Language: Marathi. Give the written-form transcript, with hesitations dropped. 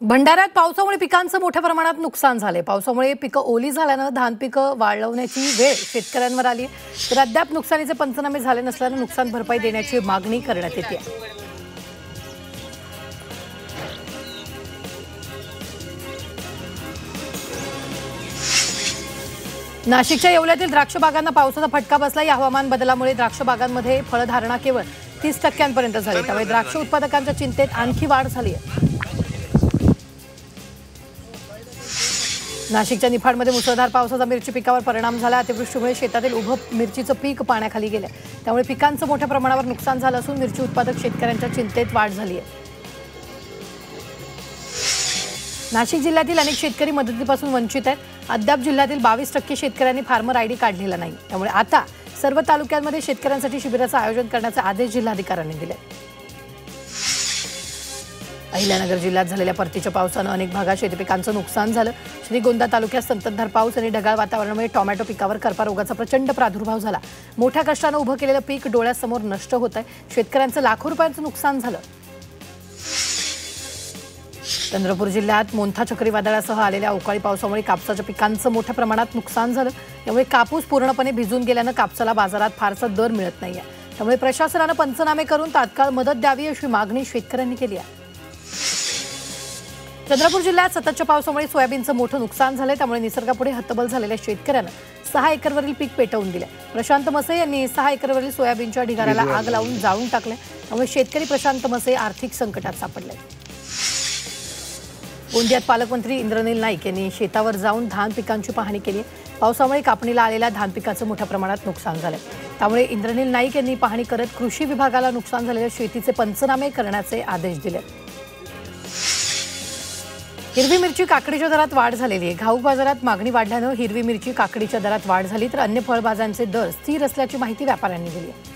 भंडाऱ्यात पावसामुळे पिकांचं मोठ्या प्रमाणात नुकसान झाले। पावसामुळे पिकं ओली झाल्यानं धान पिकं वाळवण्याची वेळ शेतकऱ्यांवर आली। तर अद्याप नुकसानीचे पंचनामे झाले नसल्यानं नुकसान भरपाई देण्याची मागणी करण्यात येते। नाशिकच्या येवल्यातील द्राक्ष बागांना पावसाचा फटका बसला। या हवामान बदलामुळे द्राक्ष बागांमध्ये फळधारणा केवळ 30% झाली। त्यामुळे द्राक्ष उत्पादकांच्या चिंतेत आणखी वाढ झाली आहे। नाशिकच्या निफाडमध्ये मुसळधार पावसाचा मिरची पिकावर परिणाम झाला। अतिवृष्टीमुळे शेतातील उभं मिरचीचं पीक पाण्याखाली गेलं। त्यामुळे पिकांचं मोठ्या प्रमाणावर नुकसान झालं असून मिरची उत्पादक शेतकऱ्यांच्या चिंतेत वाढ झाली आहे। नाशिक जिल्ह्यातील अनेक शेतकरी मदतीपासून वंचित आहेत। अद्याप जिल्ह्यातील 22% शेतकऱ्यांनी फार्मर आयडी काढलेला नाही। त्यामुळे आता सर्व तालुक्यांमध्ये शेतकऱ्यांसाठी शिबिराचं आयोजन करण्याचे आदेश जिल्हाधिकाऱ्यांनी दिले। अहिल्यानगर जिल्ह्यात झालेल्या परतीच्या पावसानं अनेक भागात शेती पिकांचं नुकसान झालं। श्रीगोंदा तालुक्यात संततधार पाऊस आणि ढगाळ वातावरणामुळे टोमॅटो पिकावर करपा रोगाचा प्रचंड प्रादुर्भाव झाला। मोठ्या कष्टानं उभं केलेलं पीक डोळ्यासमोर नष्ट होत आहे। शेतकऱ्यांचं लाखो रुपयांचं नुकसान झालं। चंद्रपूर जिल्ह्यात मोंथा चक्रीवादळासह आलेल्या अवकाळी पावसामुळे कापसाच्या पिकांचं मोठ्या प्रमाणात नुकसान झालं। त्यामुळे कापूस पूर्णपणे भिजून गेल्यानं कापसाला बाजारात फारसा दर मिळत नाहीये। त्यामुळे प्रशासनानं पंचनामे करून तात्काळ मदत द्यावी अशी मागणी शेतकऱ्यांनी केली आहे। चंद्रपूर जिल्ह्यात सततच्या पावसामुळे सोयाबीनचं मोठं नुकसान झालंय। त्यामुळे निसर्गापुढे हतबल झालेल्या शेतकऱ्यांना 6 एकरवरील पीक पेटवून दिले। प्रशांत मसे यांनी 6 एकरवरील सोयाबीनच्या ढिगाऱ्याला आग लावून जाळून टाकले। त्यामुळे शेतकरी प्रशांत मसे आर्थिक संकटात सापडले। गोंदियात पालकमंत्री इंद्रनील नाईक यांनी शेतावर जाऊन धान पिकांची पाहणी केली। पावसामुळे कापणीला आलेल्या धान पिकाचं मोठ्या प्रमाणात नुकसान झालंय। त्यामुळे इंद्रनील नाईक यांनी पाहणी करत कृषी विभागाला नुकसान झालेल्या शेतीचे पंचनामे करण्याचे आदेश दिले। हिरवी मिरची काकडीच्या दरात वाढ झालेली आहे। घाऊक बाजारात मागणी वाढल्यानं हिरवी मिरची काकडीच्या दरात वाढ झाली, तर अन्य फळभाज्यांचे दर स्थिर असल्याची माहिती व्यापाऱ्यांनी दिली आहे।